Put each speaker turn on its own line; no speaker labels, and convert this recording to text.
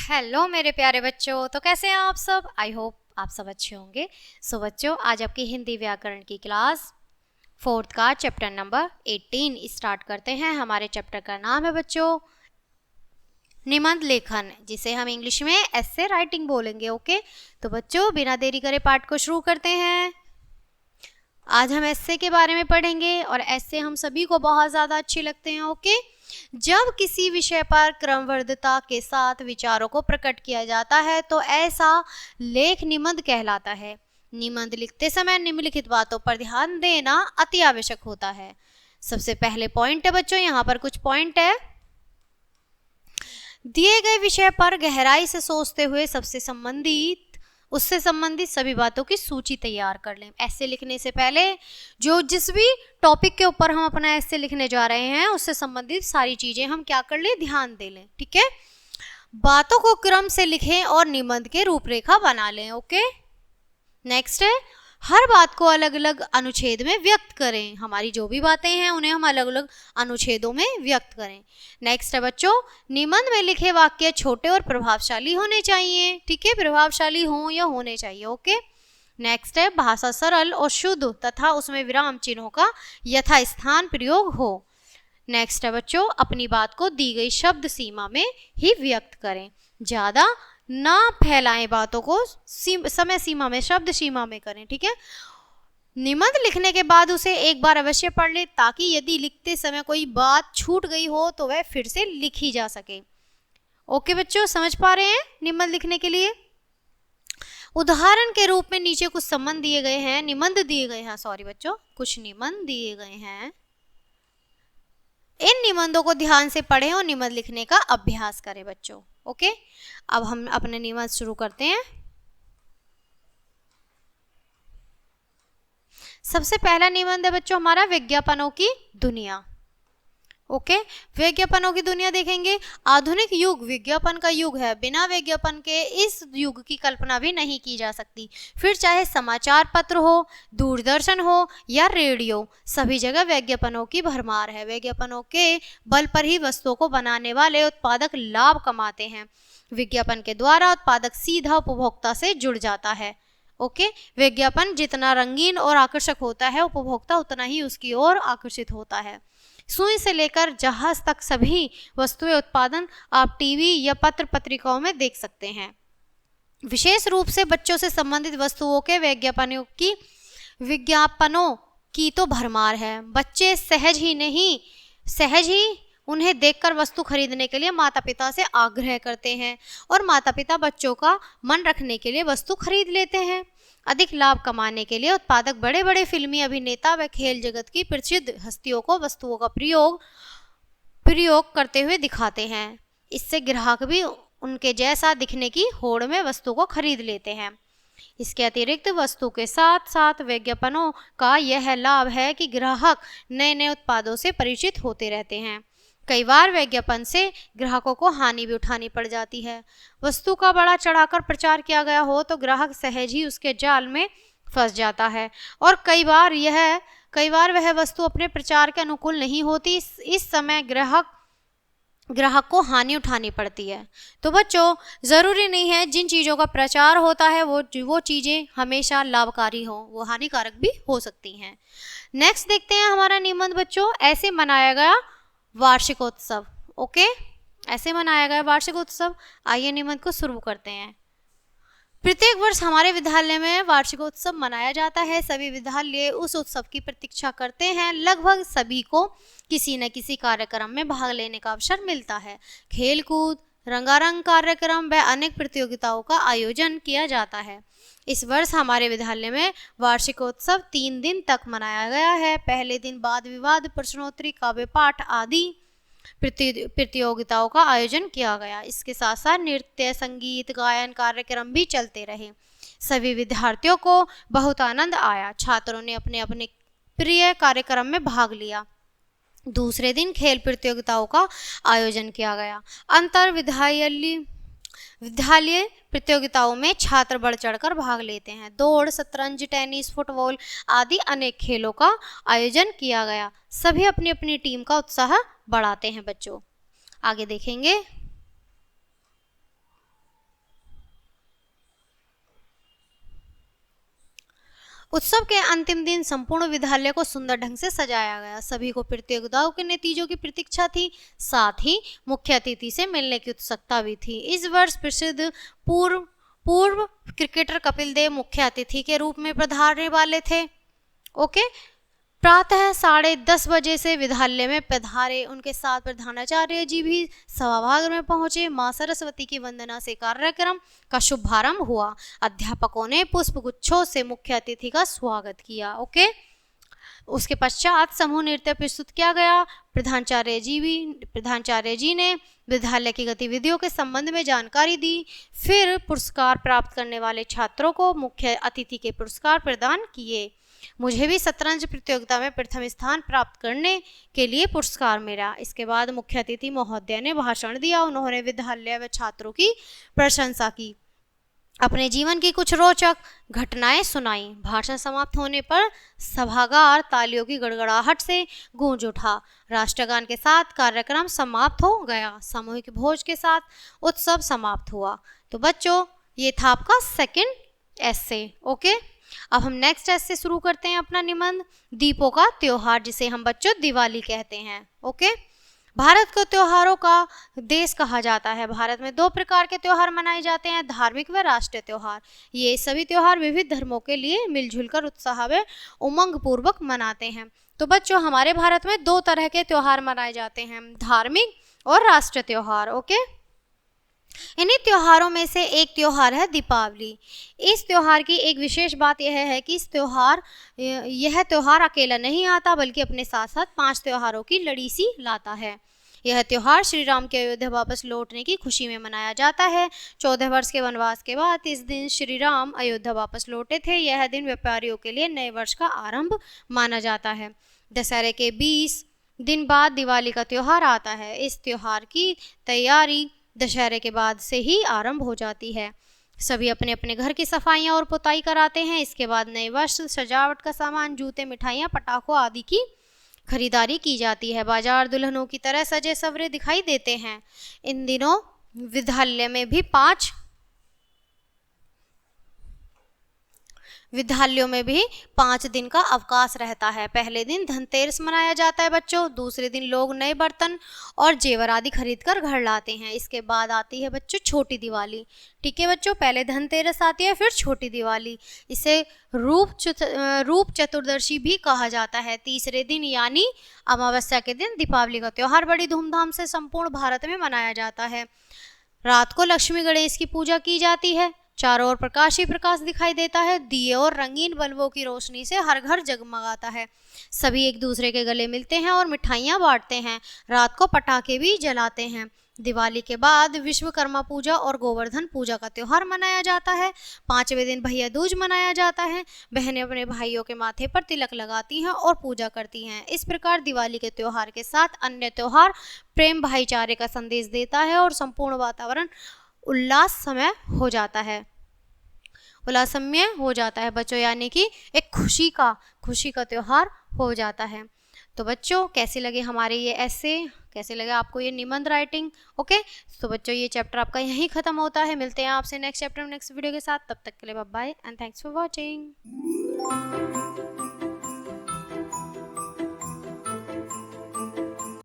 Hello मेरे प्यारे बच्चों, तो कैसे हैं आप सब। आई होप आप सब अच्छे होंगे। सो बच्चों, आज आपकी हिंदी व्याकरण की क्लास 4th का चैप्टर नंबर 18 स्टार्ट करते हैं। हमारे चैप्टर का नाम है बच्चों निबंध लेखन, जिसे हम इंग्लिश में एस्से राइटिंग बोलेंगे। ओके, तो बच्चों बिना देरी करे पाठ को शुरू करते हैं। आज हम एस्से के बारे में पढ़ेंगे और एस्से हम सभी को बहुत ज़्यादा अच्छे लगते हैं। ओके, जब किसी विषय पर क्रमबद्धता के साथ विचारों को प्रकट किया जाता है तो ऐसा लेख निबंध कहलाता है। निबंध लिखते समय निम्नलिखित बातों पर ध्यान देना अति आवश्यक होता है। सबसे पहले पॉइंट है बच्चों, यहाँ पर कुछ पॉइंट है। दिए गए विषय पर गहराई से सोचते हुए उससे संबंधित सभी बातों की सूची तैयार कर लें। ऐसे लिखने से पहले जिस भी टॉपिक के ऊपर हम अपना ऐसे लिखने जा रहे हैं उससे संबंधित सारी चीजें हम क्या कर लें, ध्यान दे लें। ठीक है, बातों को क्रम से लिखें और निबंध के रूपरेखा बना लें। ओके, नेक्स्ट है हर बात को अलग अलग अनुच्छेद में व्यक्त करें। हमारी जो भी बातें हैं उन्हें हम अलग अलग अनुच्छेदों में व्यक्त करें। नेक्स्ट है बच्चों, निबंध में लिखे वाक्य छोटे और प्रभावशाली होने चाहिए। ठीक है, प्रभावशाली हों या होने चाहिए। ओके, नेक्स्ट है भाषा सरल और शुद्ध तथा उसमें विराम चिन्हों का यथास्थान प्रयोग हो। नेक्स्ट है बच्चों, अपनी बात को दी गई शब्द सीमा में ही व्यक्त करें। ज़्यादा ना फैलाएं बातों को, समय सीमा में, शब्द सीमा में करें। ठीक है, निबंध लिखने के बाद उसे एक बार अवश्य पढ़ ले ताकि यदि लिखते समय कोई बात छूट गई हो तो वह फिर से लिखी जा सके। ओके बच्चों, समझ पा रहे हैं निबंध लिखने के लिए। उदाहरण के रूप में नीचे कुछ संबंध दिए गए हैं, निबंध दिए गए हैं, सॉरी बच्चों, कुछ निबंध दिए गए हैं। इन निबंधों को ध्यान से पढ़ें और निबंध लिखने का अभ्यास करें बच्चों। ओके, अब हम अपने निबंध शुरू करते हैं। सबसे पहला निबंध है बच्चों हमारा विज्ञापनों की दुनिया। ओके, विज्ञापनों की दुनिया देखेंगे। आधुनिक युग विज्ञापन का युग है। बिना विज्ञापन के इस युग की कल्पना भी नहीं की जा सकती। फिर चाहे समाचार पत्र हो, दूरदर्शन हो या रेडियो, सभी जगह विज्ञापनों की भरमार है। विज्ञापनों के बल पर ही वस्तुओं को बनाने वाले उत्पादक लाभ कमाते हैं। विज्ञापन के द्वारा उत्पादक सीधा उपभोक्ता से जुड़ जाता है। ओके, विज्ञापन जितना रंगीन और आकर्षक होता है, उपभोक्ता उतना ही उसकी ओर आकर्षित होता है। सुई से लेकर जहाज तक सभी वस्तुएं उत्पादन आप टीवी या पत्र पत्रिकाओं में देख सकते हैं। विशेष रूप से बच्चों से संबंधित वस्तुओं के विज्ञापनों की तो भरमार है। बच्चे सहज ही उन्हें देखकर वस्तु खरीदने के लिए माता पिता से आग्रह करते हैं और माता पिता बच्चों का मन रखने के लिए वस्तु खरीद लेते हैं। अधिक लाभ कमाने के लिए उत्पादक बड़े बड़े फिल्मी अभिनेता व खेल जगत की प्रसिद्ध हस्तियों को वस्तुओं का प्रयोग करते हुए दिखाते हैं। इससे ग्राहक भी उनके जैसा दिखने की होड़ में वस्तु को खरीद लेते हैं। इसके अतिरिक्त वस्तु के साथ साथ विज्ञापनों का यह लाभ है कि ग्राहक नए नए उत्पादों से परिचित होते रहते हैं। कई बार विज्ञापन से ग्राहकों को हानि भी उठानी पड़ जाती है। वस्तु का बड़ा चढ़ाकर प्रचार किया गया हो तो ग्राहक सहज ही उसके जाल में फंस जाता है और कई बार वह वस्तु अपने प्रचार के अनुकूल नहीं होती। इस समय ग्राहक को हानि उठानी पड़ती है। तो बच्चों, ज़रूरी नहीं है जिन चीज़ों का प्रचार होता है वो चीज़ें हमेशा लाभकारी हो, वो हानिकारक भी हो सकती हैं। नेक्स्ट देखते हैं हमारा निबंध बच्चों, ऐसे मनाया गया वार्षिकोत्सव। ओके, ऐसे मनाया गया वार्षिकोत्सव। आइए निबंध को शुरू करते हैं। प्रत्येक वर्ष हमारे विद्यालय में वार्षिकोत्सव मनाया जाता है। सभी विद्यालय उस उत्सव की प्रतीक्षा करते हैं। लगभग सभी को किसी न किसी कार्यक्रम में भाग लेने का अवसर मिलता है। खेल कूद, रंगारंग कार्यक्रम व अनेक प्रतियोगिताओं का आयोजन किया जाता है। इस वर्ष हमारे विद्यालय में वार्षिकोत्सव 3 दिन तक मनाया गया है। पहले दिन वाद विवाद, प्रश्नोत्तरी, काव्य पाठ आदि प्रतियोगिताओं का आयोजन किया गया। इसके साथ साथ नृत्य, संगीत, गायन कार्यक्रम भी चलते रहे। सभी विद्यार्थियों को बहुत आनंद आया। छात्रों ने अपने अपने प्रिय कार्यक्रम में भाग लिया। दूसरे दिन खेल प्रतियोगिताओं का आयोजन किया गया। अंतर विद्यालय प्रतियोगिताओं में छात्र बढ़ चढ़कर भाग लेते हैं। दौड़, शतरंज, टेनिस, फुटबॉल आदि अनेक खेलों का आयोजन किया गया। सभी अपनी अपनी टीम का उत्साह बढ़ाते हैं बच्चों। आगे देखेंगे। उत्सव के अंतिम दिन संपूर्ण विद्यालय को सुंदर ढंग से सजाया गया। सभी को प्रतियोगिताओं के नतीजों की प्रतीक्षा थी, साथ ही मुख्य अतिथि से मिलने की उत्सुकता भी थी। इस वर्ष प्रसिद्ध पूर्व क्रिकेटर कपिल देव मुख्य अतिथि के रूप में पधारने वाले थे। ओके, प्रातः 10:30 बजे से विद्यालय में पधारे। उनके साथ प्रधानाचार्य जी भी सभागार में पहुंचे। मां सरस्वती की वंदना से कार्यक्रम का शुभारंभ हुआ। अध्यापकों ने पुष्पगुच्छों से मुख्य अतिथि का स्वागत किया। ओके, उसके पश्चात समूह नृत्य प्रस्तुत किया गया। प्रधानाचार्य जी ने विद्यालय की गतिविधियों के संबंध में जानकारी दी। फिर पुरस्कार प्राप्त करने वाले छात्रों को मुख्य अतिथि के पुरस्कार प्रदान किए। मुझे भी शतरंज प्रतियोगिता में प्रथम स्थान प्राप्त करने के लिए पुरस्कार मिला। इसके बाद मुख्य अतिथि महोदय ने भाषण दिया। उन्होंने विद्यालय व छात्रों की प्रशंसा की, अपने जीवन की कुछ रोचक घटनाएं सुनाई। भाषण समाप्त होने पर सभागार तालियों की गड़गड़ाहट से गूंज उठा। राष्ट्रगान के साथ कार्यक्रम समाप्त हो गया। सामूहिक भोज के साथ उत्सव समाप्त हुआ। तो बच्चों, ये था आपका सेकंड एस्से। ओके, अब हम नेक्स्ट एस्से शुरू करते हैं अपना निबंध, दीपों का त्योहार, जिसे हम बच्चों दिवाली कहते हैं। ओके, भारत को त्योहारों का देश कहा जाता है। भारत में 2 प्रकार के त्योहार मनाए जाते हैं, धार्मिक व राष्ट्रीय त्योहार। ये सभी त्योहार विविध धर्मों के लिए मिलजुल कर उत्साह व उमंग पूर्वक मनाते हैं। तो बच्चों, हमारे भारत में 2 तरह के त्योहार मनाए जाते हैं, धार्मिक और राष्ट्रीय त्योहार। ओके, इन्हीं त्योहारों में से एक त्योहार है दीपावली। इस त्योहार की एक विशेष बात यह है कि यह त्योहार अकेला नहीं आता, बल्कि अपने साथ साथ 5 त्योहारों की लड़ी सी लाता है। यह त्योहार श्री राम के अयोध्या वापस लौटने की खुशी में मनाया जाता है। 14 वर्ष के वनवास के बाद इस दिन श्री राम अयोध्या वापस लौटे थे। यह दिन व्यापारियों के लिए नए वर्ष का आरंभ माना जाता है। दशहरे के 20 दिन बाद दिवाली का त्योहार आता है। इस त्योहार की तैयारी दशहरे के बाद से ही आरंभ हो जाती है। सभी अपने अपने घर की सफाइयां और पुताई कराते हैं। इसके बाद नए वस्त्र, सजावट का सामान, जूते, मिठाइयां, पटाखों आदि की खरीदारी की जाती है। बाजार दुल्हनों की तरह सजे सवरे दिखाई देते हैं। इन दिनों विद्यालय में भी 5 दिन का अवकाश रहता है। पहले दिन धनतेरस मनाया जाता है बच्चों। दूसरे दिन लोग नए बर्तन और जेवर आदि खरीद कर घर लाते हैं। इसके बाद आती है बच्चों छोटी दिवाली। ठीक है बच्चों, पहले धनतेरस आती है, फिर छोटी दिवाली। इसे रूप चतुर्दशी भी कहा जाता है। तीसरे दिन यानी अमावस्या के दिन दीपावली का त्योहार बड़ी धूमधाम से संपूर्ण भारत में मनाया जाता है। रात को लक्ष्मी गणेश की पूजा की जाती है। चारों ओर प्रकाश ही प्रकाश दिखाई देता है। दिए और रंगीन बल्बों की रोशनी से हर घर जगमगाता है। सभी एक दूसरे के गले मिलते हैं और मिठाइयाँ बांटते हैं। रात को पटाखे भी जलाते हैं। दिवाली के बाद विश्वकर्मा पूजा और गोवर्धन पूजा का त्योहार मनाया जाता है। 5वें दिन भैया दूज मनाया जाता है। बहनें अपने भाइयों के माथे पर तिलक लगाती हैं और पूजा करती हैं। इस प्रकार दिवाली के त्योहार के साथ अन्य त्योहार प्रेम भाईचारे का संदेश देता है और संपूर्ण वातावरण उल्लासमय हो जाता है बच्चों, यानी कि एक खुशी का त्योहार हो जाता है। तो बच्चों, कैसे लगे हमारे ये ऐसे, कैसे लगे आपको ये निबंध राइटिंग? ओके, तो बच्चों ये चैप्टर आपका यहीं खत्म होता है। मिलते हैं आपसे नेक्स्ट चैप्टर में नेक्स्ट वीडियो के साथ। तब तक के लिए bye bye and thanks for watching.